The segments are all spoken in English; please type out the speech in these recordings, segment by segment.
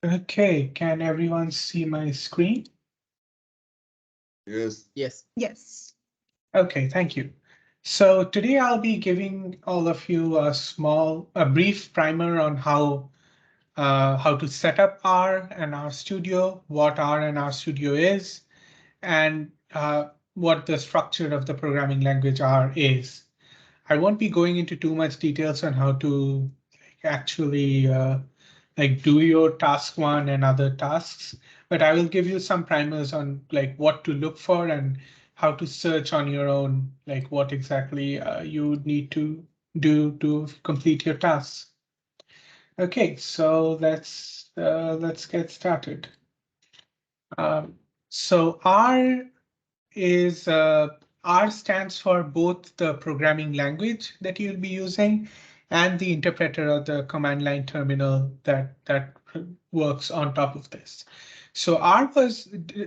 Okay, can everyone see my screen? Yes. Yes. Yes. Okay, thank you. So today I'll be giving all of you a brief primer on how to set up R and R Studio, what R and R Studio is, and what the structure of the programming language R is. I won't be going into too much details on how to actually do your task one and other tasks, but I will give you some primers on like what to look for and how to search on your own, like what exactly you need to do to complete your tasks. Okay, so let's get started. So is R stands for both the programming language that you'll be using and the interpreter or the command line terminal that works on top of this. So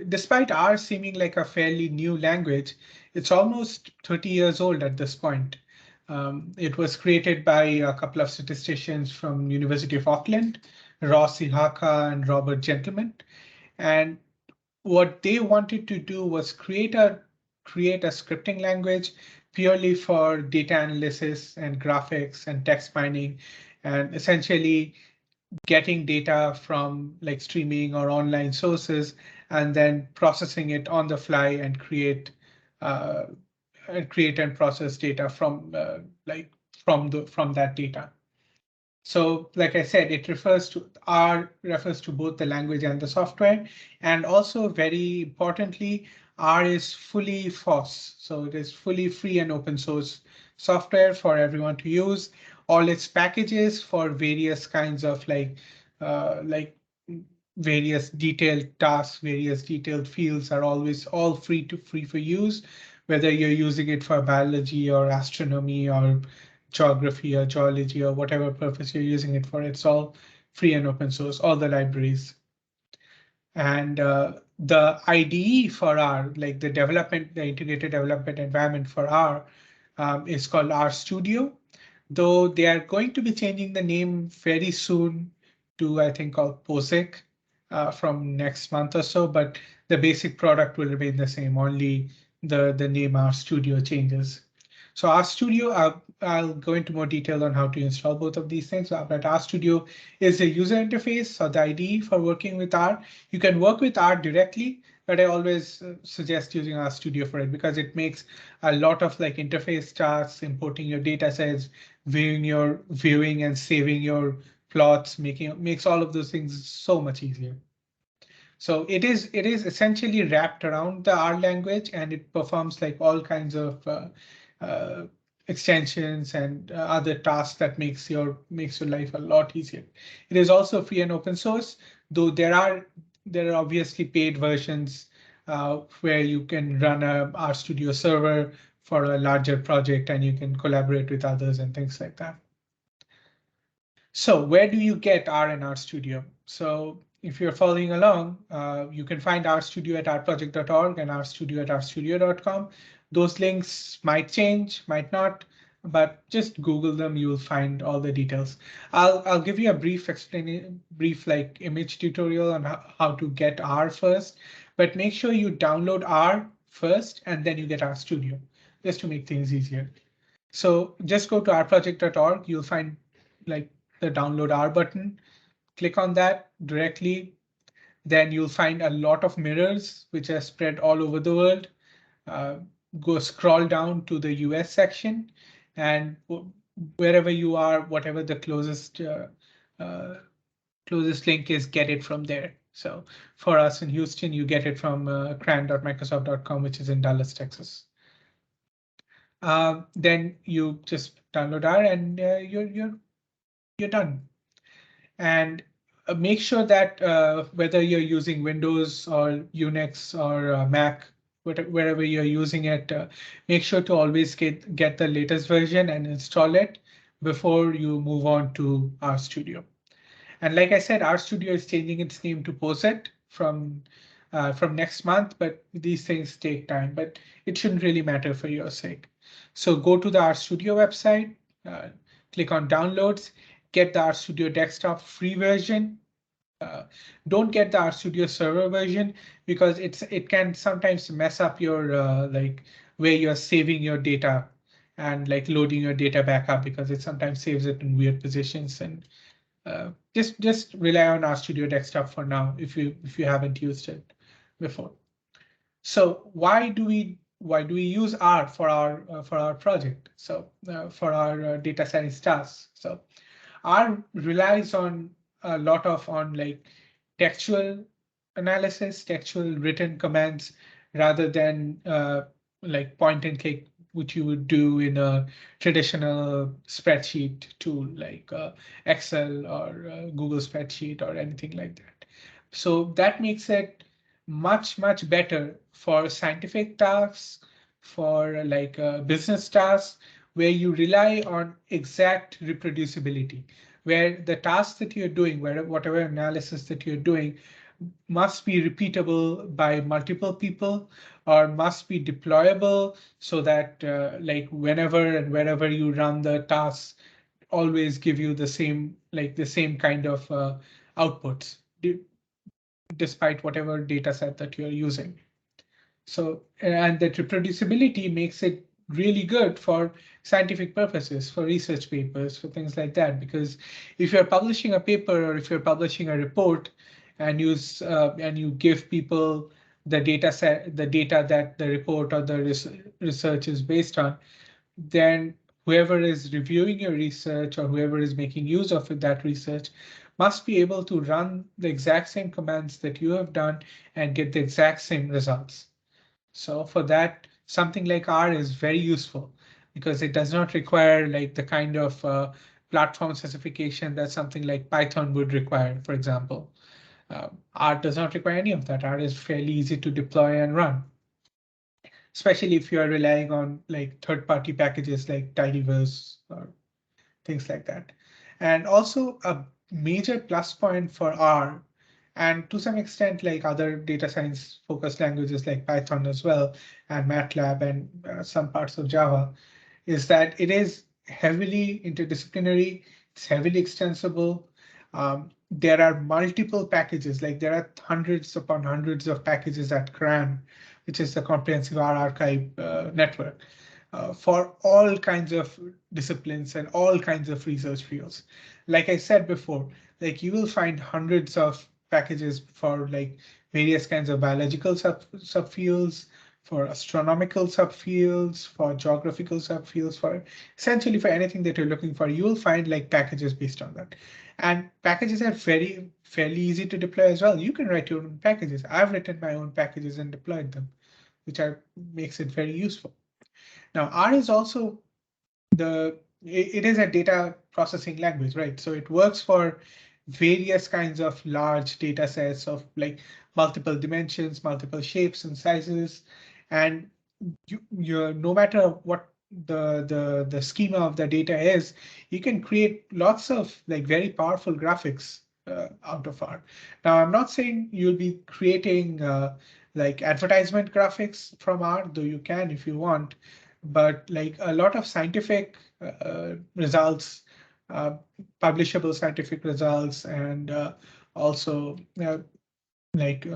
despite R seeming like a fairly new language, it's almost 30 years old at this point. It was created by a couple of statisticians from University of Auckland, Ross Ihaka and Robert Gentleman. And what they wanted to do was create a scripting language purely for data analysis and graphics and text mining, and essentially getting data from like streaming or online sources and then processing it on the fly and uh, create and process data from that data. So like I said, R refers to both the language and the software. And also very importantly, R is fully FOSS. So it is fully free and open source software for everyone to use. All its packages for various kinds of like various detailed tasks, various detailed fields are always all free for use, whether you're using it for biology or astronomy or geography or geology or whatever purpose you're using it for. It's all free and open source, all the libraries. And the IDE for R, like the integrated development environment for R, is called R Studio, though they are going to be changing the name very soon to, I think, called POSIX from next month or so, but the basic product will remain the same, only the name R Studio changes. So RStudio, I'll go into more detail on how to install both of these things, but RStudio is a user interface or the IDE for working with R. You can work with R directly, but I always suggest using RStudio for it because it makes a lot of like interface tasks, importing your data sets, viewing and saving your plots, makes all of those things so much easier. So it is essentially wrapped around the R language, and it performs like all kinds of uh, extensions and other tasks that makes your life a lot easier. It is also free and open source, though there are obviously paid versions where you can run a RStudio server for a larger project and you can collaborate with others and things like that. So where do you get R and R Studio? So if you're following along, you can find RStudio at rproject.org and RStudio at rstudio.com. Those links might change, might not, but just Google them. You'll find all the details. I'll give you a brief like image tutorial on how to get R first, but make sure you download R first and then you get RStudio, just to make things easier. So just go to rproject.org. You'll find like the download R button, click on that directly. Then you'll find a lot of mirrors which are spread all over the world. Uh, Go scroll down to the US section, and wherever you are, whatever the uh, closest link is, get it from there. So for us in Houston, you get it from cran.microsoft.com, which is in Dallas, Texas. Then you just download R and you're done. And make sure that whether you're using Windows or Unix or Mac, wherever you're using it, make sure to always get the latest version and install it before you move on to RStudio. And like I said, RStudio is changing its name to POSIX from next month, but these things take time, but it shouldn't really matter for your sake. So go to the RStudio website, click on downloads, get the RStudio desktop free version, Don't get the RStudio server version because it can sometimes mess up your like where you're saving your data and like loading your data back up because it sometimes saves it in weird positions. And just rely on RStudio Desktop for now if you haven't used it before. So why do we use R for our project? So for our data science tasks. So R relies on a lot of on like textual analysis, textual written commands, rather than like point and click, which you would do in a traditional spreadsheet tool like Excel or Google spreadsheet or anything like that. So that makes it much better for scientific tasks, for like business tasks, where you rely on exact reproducibility, where the task that you're doing, where whatever analysis that you're doing must be repeatable by multiple people or must be deployable so that like whenever and wherever you run the tasks always give you the same kind of outputs despite whatever data set that you're using. So, and that reproducibility makes it really good for scientific purposes, for research papers, for things like that. Because if you're publishing a paper or if you're publishing a report and you give people the data set, the data that the report or the research is based on, then whoever is reviewing your research or whoever is making use of that research must be able to run the exact same commands that you have done and get the exact same results. So for that, something like R is very useful because it does not require like the kind of platform specification that something like Python would require, for example. R does not require any of that. R is fairly easy to deploy and run, especially if you are relying on like third-party packages like tidyverse or things like that. And also a major plus point for R, and to some extent like other data science focused languages like Python as well, and MATLAB and some parts of Java, is that it is heavily interdisciplinary, it's heavily extensible. There are multiple packages, like there are hundreds upon hundreds of packages at CRAN, which is the Comprehensive R Archive network, for all kinds of disciplines and all kinds of research fields. Like I said before, like you will find hundreds of packages for like various kinds of biological subfields, for astronomical subfields, for geographical subfields, for essentially for anything that you're looking for, you will find like packages based on that. And packages are fairly easy to deploy as well. You can write your own packages. I've written my own packages and deployed them, which makes it very useful. Now, R is also it is a data processing language, right? So it works for various kinds of large data sets of like multiple dimensions, multiple shapes and sizes. And you no matter what the schema of the data is, you can create lots of like very powerful graphics out of R. Now, I'm not saying you'll be creating like advertisement graphics from R, though you can if you want, but like a lot of scientific results, uh, publishable scientific results, and also like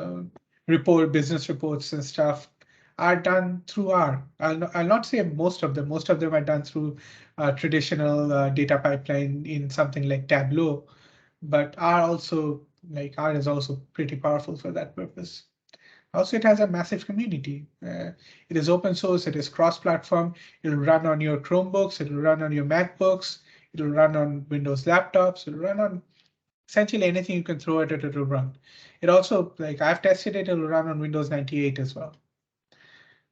business reports and stuff are done through R. I'll not say most of them. Most of them are done through traditional data pipeline in something like Tableau, but R is also pretty powerful for that purpose. Also, it has a massive community. It is open source, it is cross-platform. It'll run on your Chromebooks, it'll run on your MacBooks, it'll run on Windows laptops, it'll run on essentially anything you can throw at it, it'll run. It also, like I've tested it, it'll run on Windows 98 as well.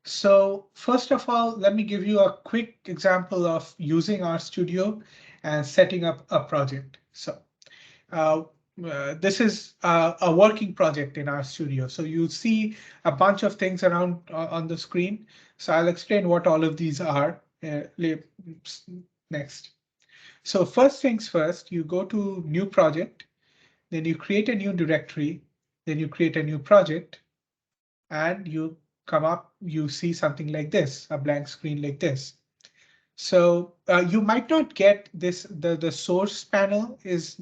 So first of all, let me give you a quick example of using RStudio and setting up a project. So uh, this is a working project in RStudio. So you see a bunch of things around on the screen. So I'll explain what all of these are next. So first things first, you go to new project, then you create a new directory, then you create a new project, and you see something like this, a blank screen like this. So you might not get this. The source panel is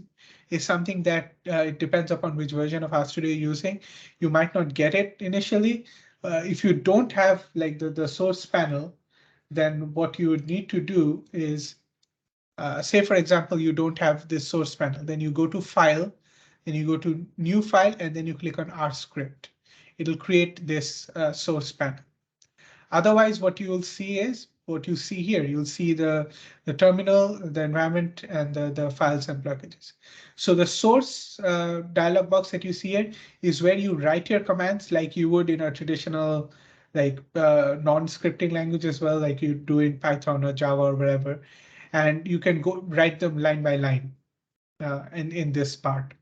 something that it depends upon which version of RStudio you're using. You might not get it initially. If you don't have like the source panel, then what you would need to do is, say, for example, you don't have this source panel, then you go to File, and you go to New File, and then you click on R script. It'll create this source panel. Otherwise, what you will see is what you see here. You'll see the terminal, the environment, and the files and packages. So the source dialog box that you see here is where you write your commands like you would in a traditional like non-scripting language as well, like you do in Python or Java or wherever. And you can go write them line by line in this part.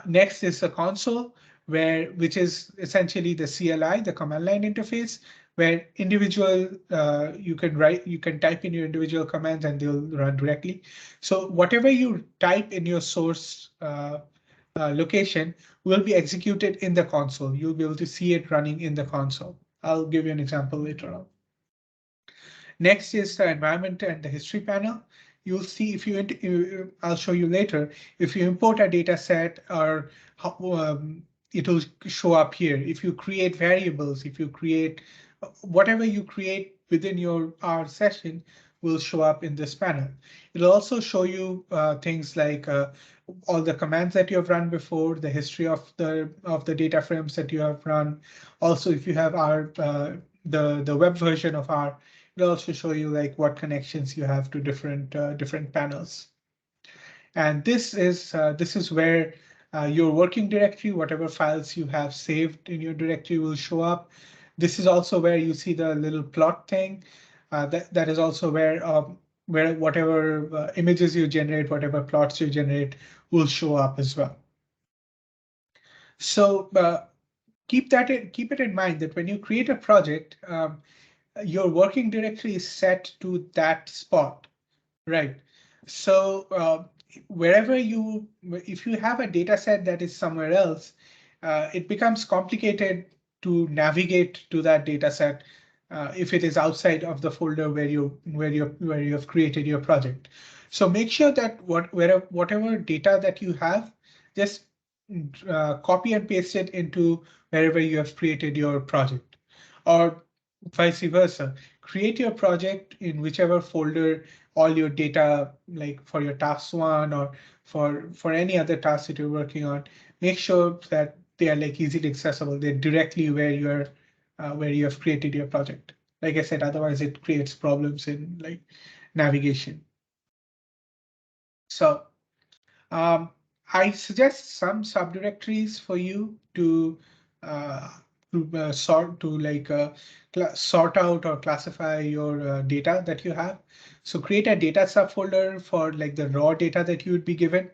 Next is the console, which is essentially the CLI, the command line interface, where individual you can type in your individual commands and they'll run directly. So whatever you type in your source location will be executed in the console. You'll be able to see it running in the console. I'll give you an example later on. Next is the environment and the history panel. You'll see if I'll show you later, if you import a data set or it'll show up here. If you create variables, if you create whatever you create within your R session will show up in this panel. It'll also show you things like all the commands that you have run before, the history of the data frames that you have run. Also, if you have the web version of R, it'll also show you like what connections you have to different panels. And this is where your working directory, whatever files you have saved in your directory will show up. This is also where you see the little plot thing. That is also where whatever images you generate, whatever plots you generate will show up as well. So keep it in mind that when you create a project, your working directory is set to that spot, right? So if you have a data set that is somewhere else, it becomes complicated to navigate to that data set if it is outside of the folder where you have created your project. So make sure that whatever data that you have, just copy and paste it into wherever you have created your project, or vice versa. Create your project in whichever folder all your data, like for your task one or for any other task that you're working on, make sure that they are like easily accessible. They're directly where you have created your project. Like I said, otherwise it creates problems in like navigation. So I suggest some subdirectories for you to sort out or classify your data that you have. So create a data subfolder for like the raw data that you would be given,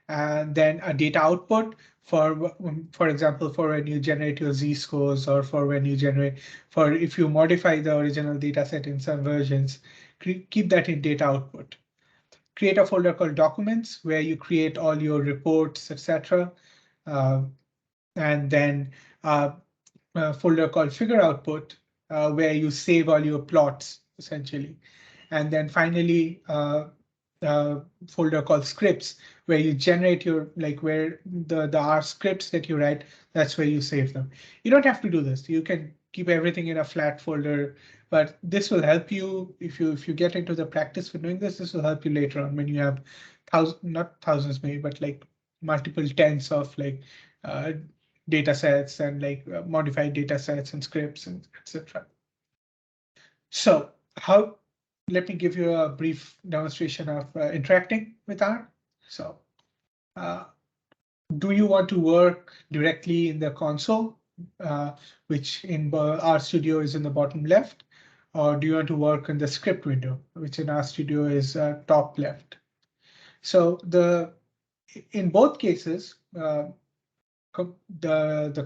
and then a data output for example, for when you generate your z-scores, or for if you modify the original data set in some versions, keep that in data output. Create a folder called documents where you create all your reports, etc. And then a folder called figure output where you save all your plots essentially. And then finally, folder called scripts where you generate your where the R scripts that you write, that's where you save them. You don't have to do this. You can keep everything in a flat folder, but this will help you if you get into the practice for doing this. This will help you later on when you have not thousands maybe, but like multiple tens of data sets and modified data sets and scripts and etc. So let me give you a brief demonstration of interacting with R. So do you want to work directly in the console, which in RStudio is in the bottom left, or do you want to work in the script window, which in RStudio is top left? So in both cases, the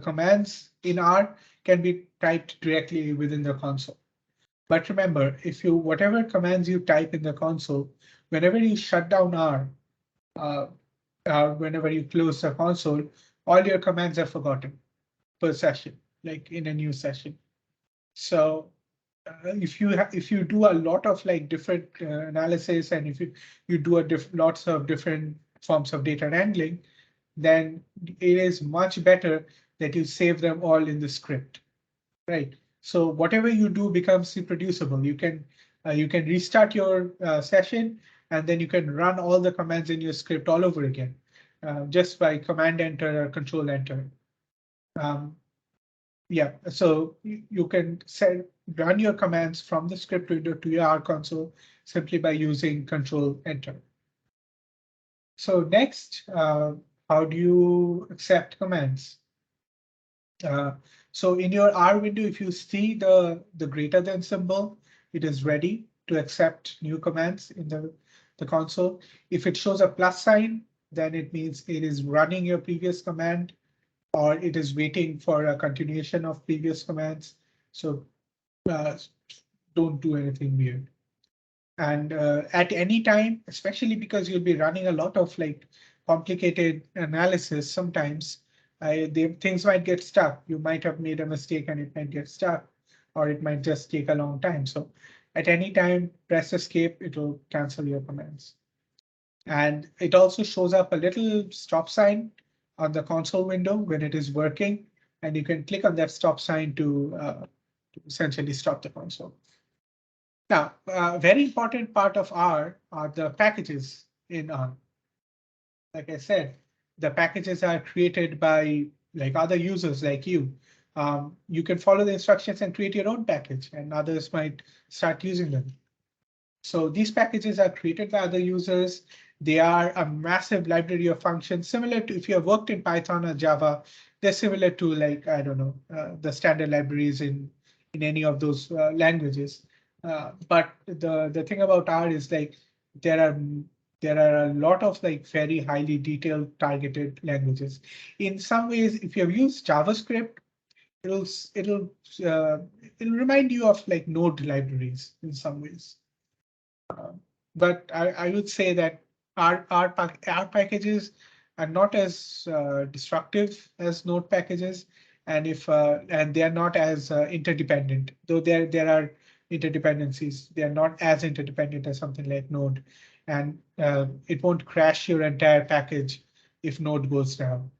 commands in R can be typed directly within the console. But remember, whatever commands you type in the console, whenever you shut down R, whenever you close the console, all your commands are forgotten per session, like in a new session. So if you do a lot of like different analysis, and if you do lots of different forms of data wrangling, then it is much better that you save them all in the script, right? So whatever you do becomes reproducible. You can restart your session, and then you can run all the commands in your script all over again, just by command enter or control enter. Um, yeah, so you can run your commands from the script window to your R console simply by using control enter. So next, how do you accept commands? So in your R window, if you see the greater than symbol, it is ready to accept new commands in the console. If it shows a plus sign, then it means it is running your previous command, or it is waiting for a continuation of previous commands. So uh, don't do anything weird. And at any time, especially because you'll be running a lot of like complicated analysis, sometimes things might get stuck. You might have made a mistake and it might get stuck, or it might just take a long time. So at any time, press escape, it will cancel your commands. And it also shows up a little stop sign on the console window when it is working. And you can click on that stop sign to essentially stop the console. Now, a very important part of R are the packages in R. Like I said, the packages are created by like other users like you. You can follow the instructions and create your own package, and others might start using them. So these packages are created by other users. They are a massive library of functions, similar to if you have worked in Python or Java, they're similar to like, I don't know, the standard libraries in any of those languages. But the thing about R is like there are there are a lot of like very highly detailed targeted languages. In some ways, if you have used JavaScript, it'll it'll uh, it'll remind you of like node libraries in some ways. But I would say that our packages are not as destructive as node packages, and and they are not as interdependent. Though there are interdependencies, they are not as interdependent as something like node, and it won't crash your entire package if node goes down.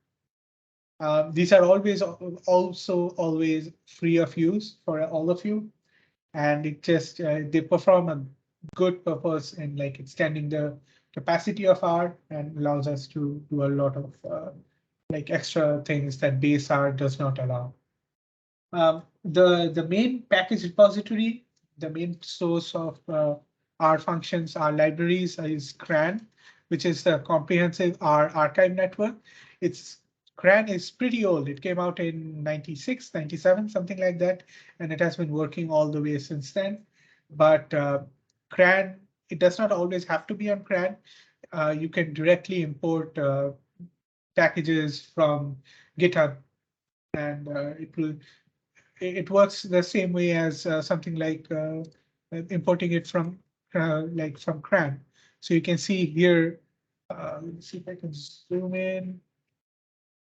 These are also always free of use for all of you, and it just they perform a good purpose in like extending the capacity of R and allows us to do a lot of like extra things that base R does not allow. The main package repository, the main source of R functions, R libraries is CRAN, which is the Comprehensive R Archive Network. CRAN is pretty old. It came out in 96, 97, something like that, and it has been working all the way since then. But CRAN, it does not always have to be on CRAN. You can directly import packages from GitHub, and it works the same way as something like importing it from from CRAN. So you can see here, let's see if I can zoom in.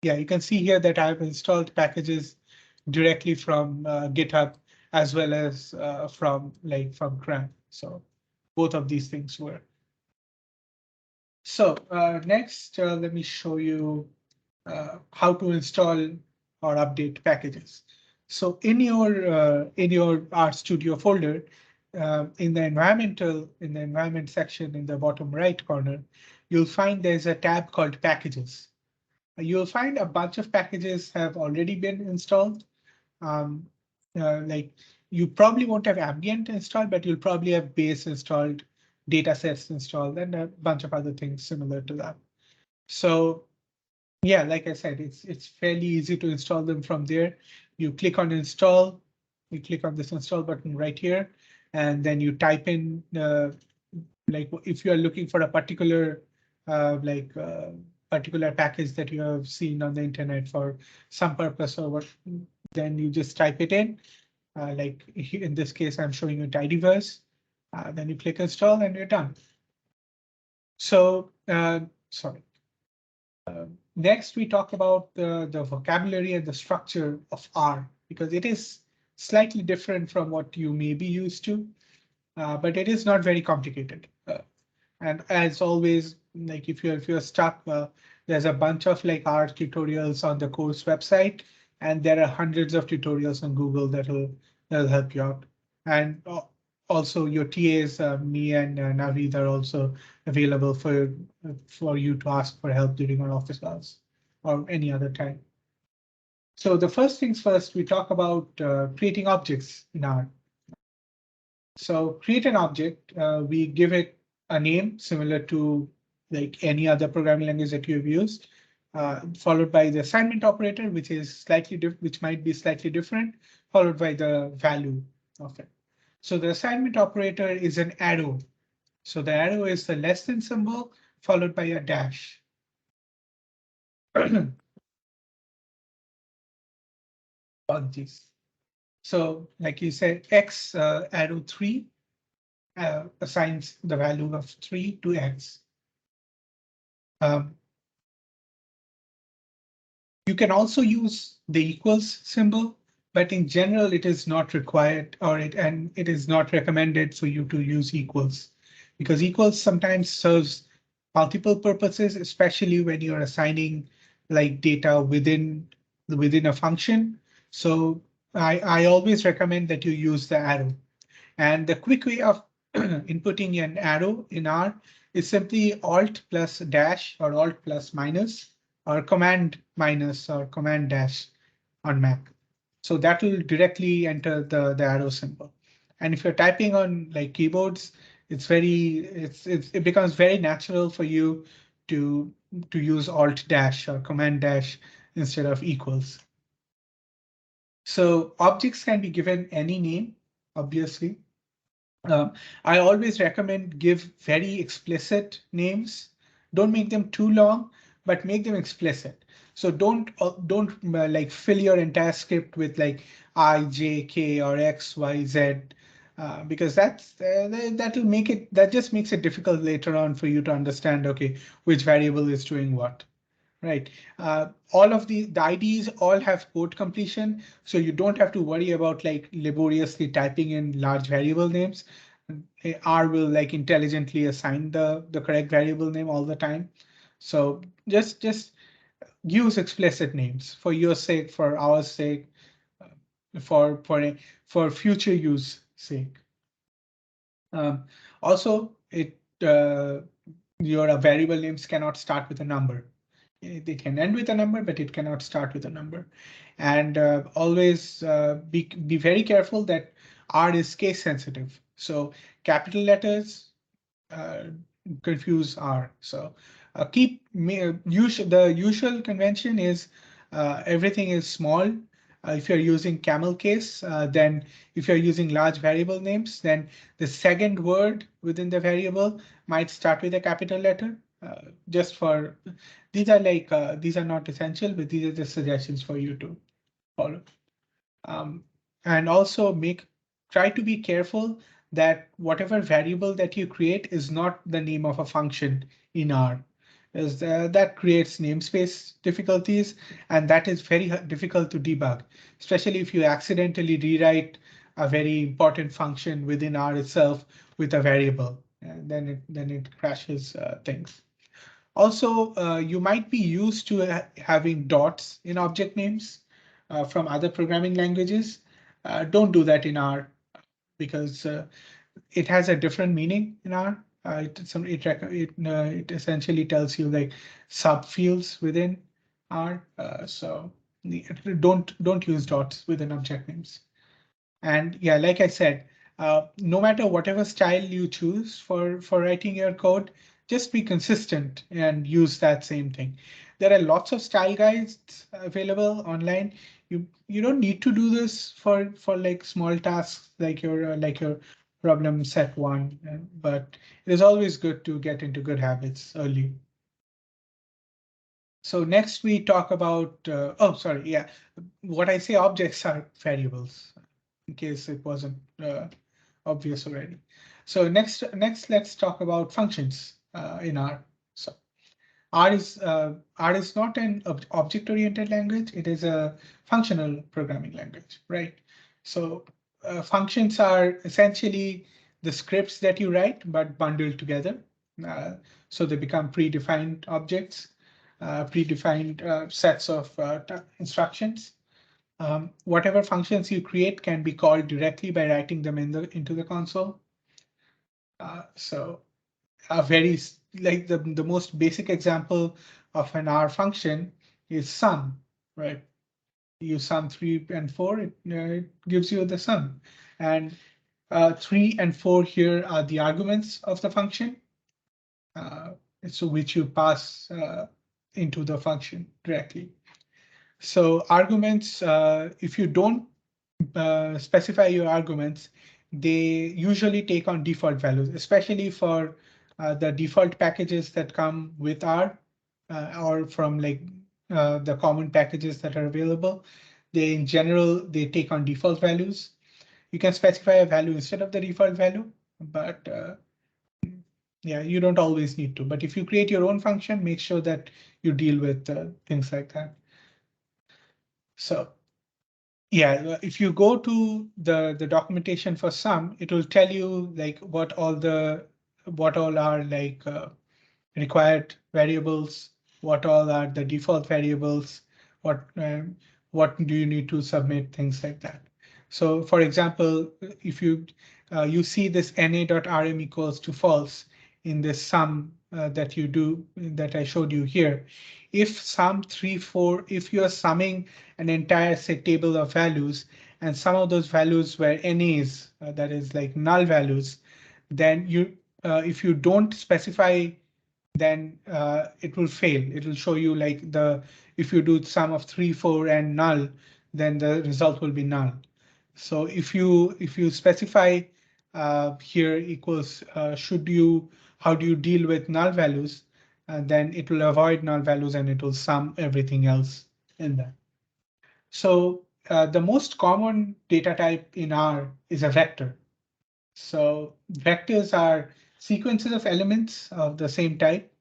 Yeah, you can see here that I've installed packages directly from GitHub as well as from CRAN. So both of these things work. So next, let me show you how to install or update packages. So in your RStudio folder, in the environment section in the bottom right corner, you'll find there's a tab called packages. You'll find a bunch of packages have already been installed. Um, like you probably won't have ambient installed, but you'll probably have base installed, datasets installed, and a bunch of other things similar to that. So yeah, like I said, it's fairly easy to install them from there. You click on install, you click on this install button right here, and then you type in like if you are looking for a particular particular package that you have seen on the internet for some purpose or what, then you just type it in. Like in this case, I'm showing you tidyverse. Then you click install and you're done. So sorry. Next, we talk about the vocabulary and the structure of R, because it is slightly different from what you may be used to, but it is not very complicated. And as always, like if you're stuck, there's a bunch of like R tutorials on the course website, and there are hundreds of tutorials on Google that'll help you out. And also your TAs, me and Naveed are also available for you to ask for help during our office hours or any other time. So the first things first, we talk about creating objects in R. So create an object, we give it a name similar to like any other programming language that you've used, followed by the assignment operator, which is which might be slightly different, followed by the value of it. So the assignment operator is an arrow. So the arrow is the less than symbol followed by a dash. Apologies. So like you said, X arrow 3 assigns the value of 3 to X. You can also use the equals symbol, but in general, it is not required and it is not recommended for you to use equals because equals sometimes serves multiple purposes, especially when you're assigning like data within a function. So I always recommend that you use the arrow. And the quick way of inputting an arrow in R is simply Alt plus dash or Alt plus minus or Command minus or Command dash on Mac. So that will directly enter the arrow symbol. And if you're typing on like keyboards, it becomes very natural for you to use Alt dash or Command dash instead of equals. So objects can be given any name, obviously. I always recommend give very explicit names. Don't make them too long, but make them explicit. So don't like fill your entire script with like I, J, K or X, Y, Z, because that just makes it difficult later on for you to understand, okay, which variable is doing what. Right. All of the IDs all have code completion, so you don't have to worry about like laboriously typing in large variable names. R will like intelligently assign the correct variable name all the time. So just use explicit names for your sake, for our sake, for future use sake. Also, your variable names cannot start with a number. They can end with a number, but it cannot start with a number. And always be very careful that R is case sensitive. So capital letters confuse R. So the usual convention is everything is small. If you're using camel case, then if you're using large variable names, then the second word within the variable might start with a capital letter. Just for these are not essential, but these are just suggestions for you to follow. And also try to be careful that whatever variable that you create is not the name of a function in R. That creates namespace difficulties, and that is very difficult to debug, especially if you accidentally rewrite a very important function within R itself with a variable, and then it crashes things. Also, you might be used to having dots in object names from other programming languages. Don't do that in R because it has a different meaning in R. It essentially tells you like subfields within R. So don't use dots within object names. And yeah, like I said, no matter whatever style you choose for writing your code, just be consistent and use that same thing. There are lots of style guides available online. You don't need to do this for like small tasks like your problem set one, but it is always good to get into good habits early. So next we talk about, oh, sorry, yeah, what I say objects are variables in case it wasn't obvious already. So next let's talk about functions in R. So R is not an object-oriented language. It is a functional programming language, right? So functions are essentially the scripts that you write, but bundled together. So they become predefined objects, predefined sets of instructions. Whatever functions you create can be called directly by writing them into the console. So a very like the most basic example of an R function is sum, right? You sum 3 and 4, it gives you the sum. And 3 and 4 here are the arguments of the function, uh, so which you pass into the function directly. So arguments, if you don't specify your arguments, they usually take on default values, especially for the default packages that come with R or from like the common packages that are available. They in general, they take on default values. You can specify a value instead of the default value, but yeah, you don't always need to. But if you create your own function, make sure that you deal with things like that. So yeah, if you go to the documentation for sum, it will tell you like what all are like required variables, what all are the default variables, what what do you need to submit, things like that. So for example, if you see this na.rm equals to false in this sum that you do that I showed you here, if sum 3, 4, if you are summing an entire say table of values and some of those values were NAs, that is like null values, then if you don't specify, then it will fail. It will show you like if you do sum of 3, 4 and null, then the result will be null. So if you specify here equals how do you deal with null values, then it will avoid null values and it will sum everything else in that. So the most common data type in R is a vector. So vectors are sequences of elements of the same type.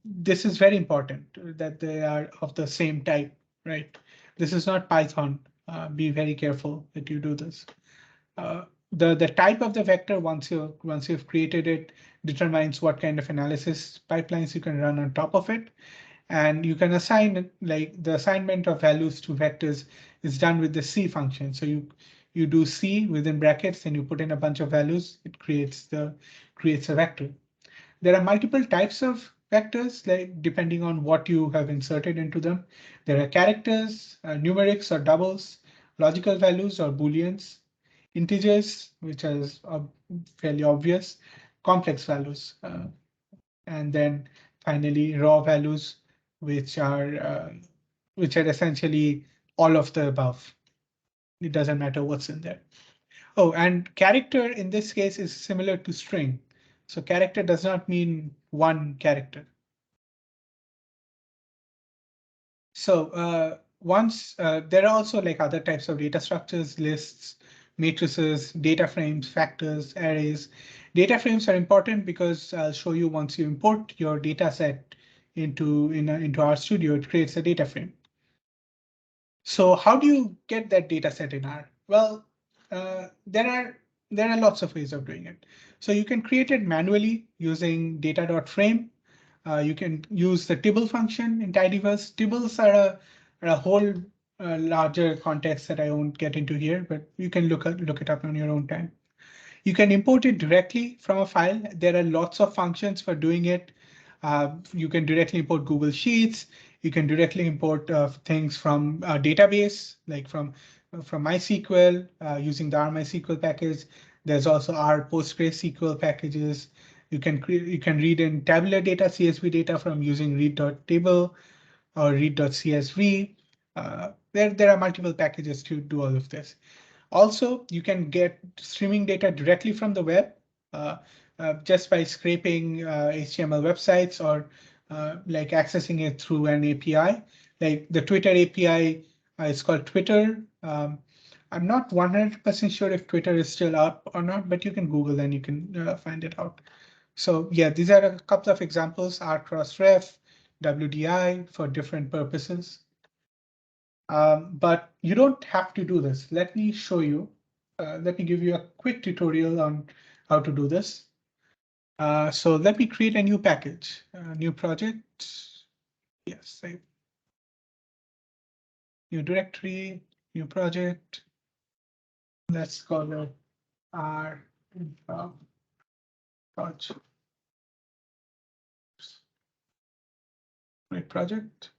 This is very important that they are of the same type, right? This is not Python. Be very careful that you do this. The type of the vector once you've created it determines what kind of analysis pipelines you can run on top of it. And you can assign like the assignment of values to vectors is done with the C function. So you do C within brackets and you put in a bunch of values. It creates a vector. There are multiple types of vectors, like depending on what you have inserted into them. There are characters, numerics or doubles, logical values or booleans, integers, which is fairly obvious, complex values, and then finally raw values, which are essentially all of the above. It doesn't matter what's in there. Oh, and character in this case is similar to string. So character does not mean one character. So once there are also like other types of data structures, lists, matrices, data frames, factors, arrays. Data frames are important because I'll show you once you import your data set into RStudio, it creates a data frame. So how do you get that data set in R? Well, there are lots of ways of doing it. So you can create it manually using data.frame. You can use the tibble function in tidyverse. Tibbles are a whole larger context that I won't get into here, but you can look it up on your own time. You can import it directly from a file. There are lots of functions for doing it. You can directly import Google Sheets. You can directly import things from a database, like from MySQL using the R-MySQL package. There's also R PostgreSQL packages. You can read in tabular data, CSV data from using read.table or read.csv. There are multiple packages to do all of this. Also, you can get streaming data directly from the web uh, just by scraping HTML websites or like accessing it through an API. Like the Twitter API is called Twitter. I'm not 100% sure if Twitter is still up or not, but you can Google and you can find it out. So yeah, these are a couple of examples, rcrossref, WDI for different purposes. But you don't have to do this. Let me show you. Let me give you a quick tutorial on how to do this. So let me create a new package, a new project. Yes, save. New directory, new project. Let's call it our project. Great project.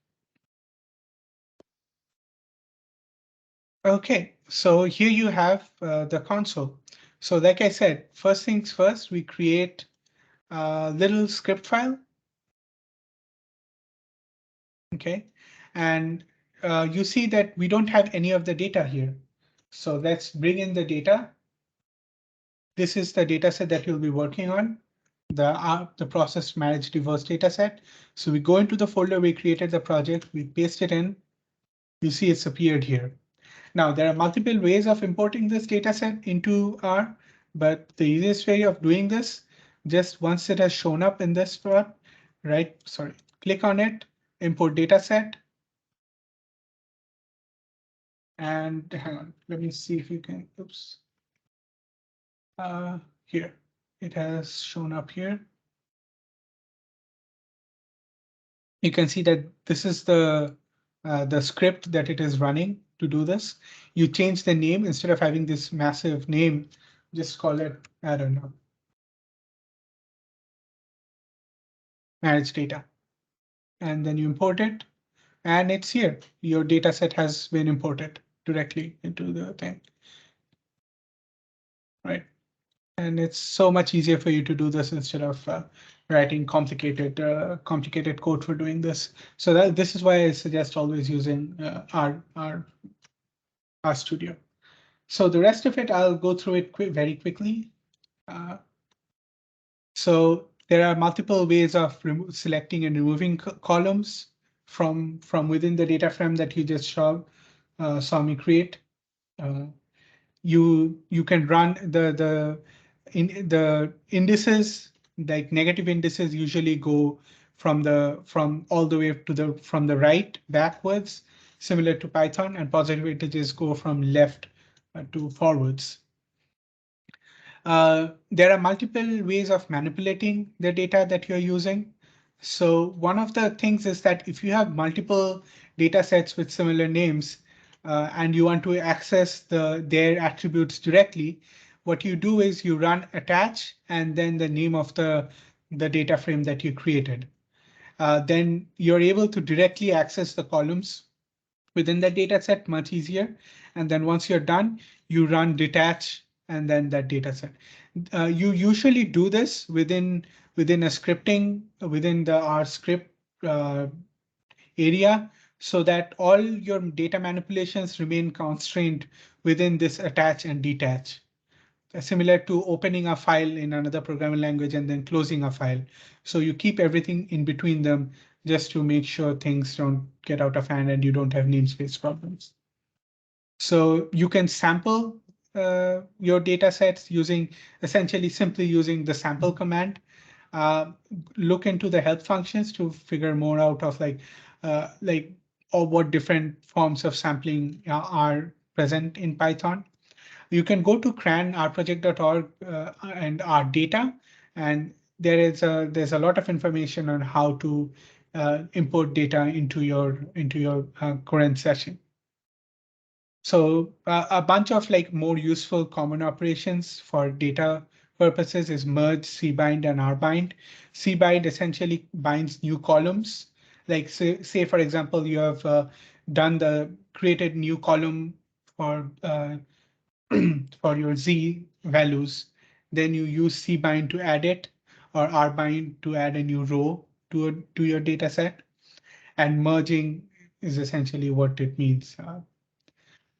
OK, so here you have the console. So like I said, first things first, we create a little script file. OK, and you see that we don't have any of the data here. So let's bring in the data. This is the data set that you'll be working on, the process managed reverse data set. So we go into the folder we created the project, we paste it in. You see it's appeared here. Now, there are multiple ways of importing this data set into R, but the easiest way of doing this, just once it has shown up in this spot, click on it, import data set. And hang on, let me see if you can, oops. Here, it has shown up here. You can see that this is the script that it is running to do this. You change the name instead of having this massive name, just call it, I don't know, manage data. And then you import it and it's here. Your data set has been imported directly into the thing. Right. And it's so much easier for you to do this instead of writing complicated code for doing this. So this is why I suggest always using our studio. So the rest of it, I'll go through it very quickly. So there are multiple ways of selecting and removing columns from within the data frame that you just saw me create. You can run the indices, like negative indices usually go from all the way to from the right backwards, similar to Python, and positive integers go from left to forwards. There are multiple ways of manipulating the data that you're using. So one of the things is that if you have multiple data sets with similar names and you want to access their attributes directly, what you do is you run attach and then the name of the data frame that you created. Then you're able to directly access the columns within that data set much easier. And then once you're done, you run detach and then that data set. You usually do this within a scripting within the R script area so that all your data manipulations remain constrained within this attach and detach. Similar to opening a file in another programming language and then closing a file. So you keep everything in between them just to make sure things don't get out of hand and you don't have namespace problems. So you can sample your data sets essentially simply using the sample command. Look into the help functions to figure more out of or what different forms of sampling are present in Python. You can go to CRAN rproject.org and our data, and there's a lot of information on how to import data into your current session. So a bunch of more useful common operations for data purposes is merge, cbind, and rbind. Cbind essentially binds new columns. Like say for example, you have created new column for for your Z values, then you use cbind to add it, or rbind to add a new row to your data set. And merging is essentially what it means.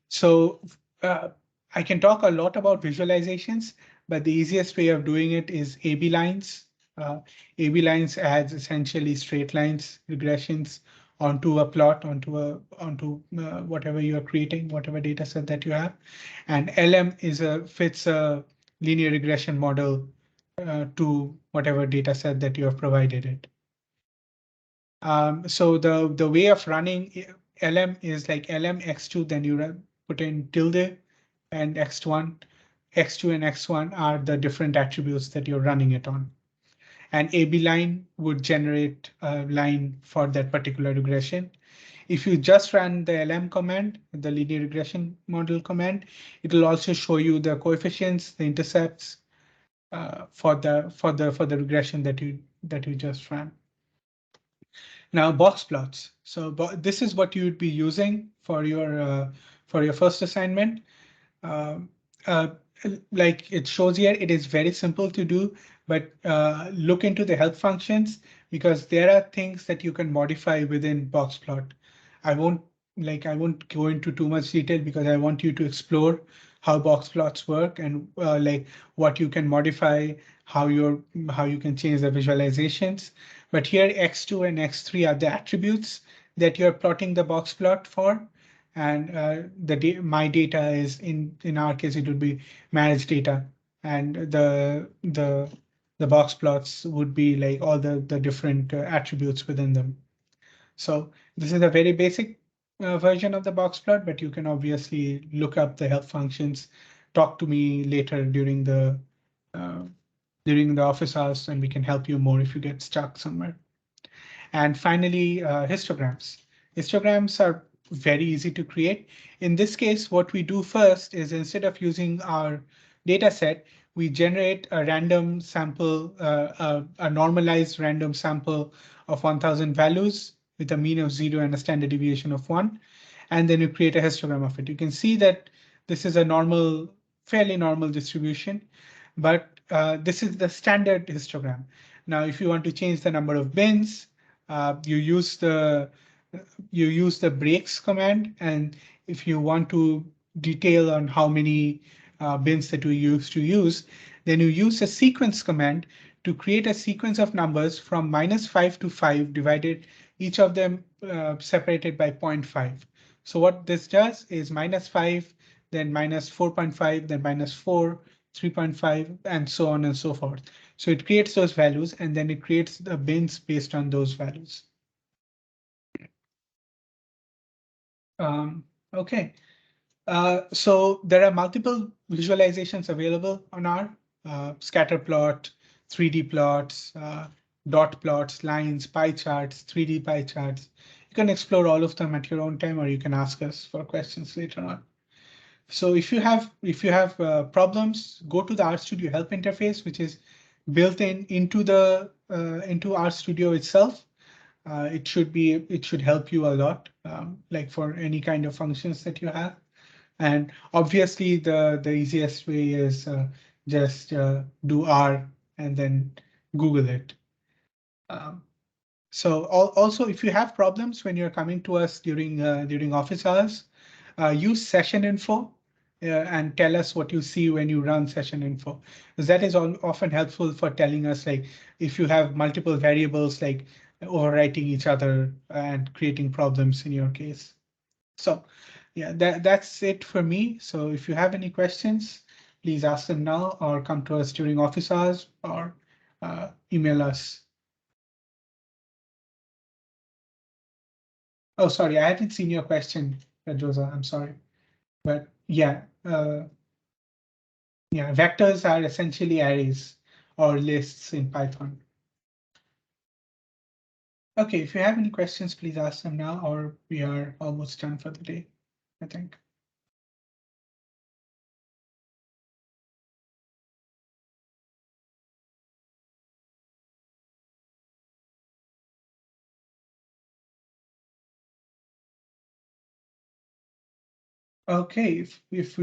So I can talk a lot about visualizations, but the easiest way of doing it is A/B lines. A/B lines adds essentially straight lines regressions onto a plot, onto whatever you are creating, whatever data set that you have. And LM fits a linear regression model to whatever data set that you have provided it. So the way of running LM is like LM X2, then you put in tilde and X1. X2 and X1 are the different attributes that you're running it on. And AB line would generate a line for that particular regression. If you just run the LM command, the linear regression model command, it will also show you the coefficients, the intercepts for the regression that you just ran. Now box plots. So this is what you would be using for your first assignment. Um, uh, like it shows here, it is very simple to do, but look into the help functions because there are things that you can modify within boxplot. I won't go into too much detail because I want you to explore how box plots work and like what you can modify, how you can change the visualizations. But here X2 and X3 are the attributes that you're plotting the box plot for. And my data is in our case, it would be managed data. And the box plots would be like all the different attributes within them. So this is a very basic version of the box plot, but you can obviously look up the help functions, talk to me later uh, during the office hours, and we can help you more if you get stuck somewhere. And finally, histograms. Histograms are very easy to create. In this case, what we do first is instead of using our data set, we generate a random sample, a normalized random sample of 1000 values with a mean of 0 and a standard deviation of 1. And then you create a histogram of it. You can see that this is a fairly normal distribution, but this is the standard histogram. Now, if you want to change the number of bins, you use the breaks command, and if you want to detail on how many bins that you used to use, then you use a sequence command to create a sequence of numbers from -5 to 5 divided, each of them separated by 0.5. So what this does is -5, then -4.5, then -4, 3.5, and so on and so forth. So it creates those values, and then it creates the bins based on those values. OK, so there are multiple visualizations available on our scatter plot, 3D plots, dot plots, lines, pie charts, 3D pie charts. You can explore all of them at your own time, or you can ask us for questions later on. So if you have problems, go to the RStudio help interface, which is built into RStudio itself. It should help you a lot, like for any kind of functions that you have. And obviously, the easiest way is just do R and then Google it. So also, if you have problems when you're coming to us during office hours, use session info and tell us what you see when you run session info, because that is often helpful for telling us like if you have multiple variables like overwriting each other and creating problems in your case. So yeah, that's it for me. So if you have any questions, please ask them now or come to us during office hours or email us. Oh, sorry, I hadn't seen your question, Pedroza. I'm sorry. But yeah, vectors are essentially arrays or lists in Python. OK, if you have any questions, please ask them now, or we are almost done for the day, I think. OK, if we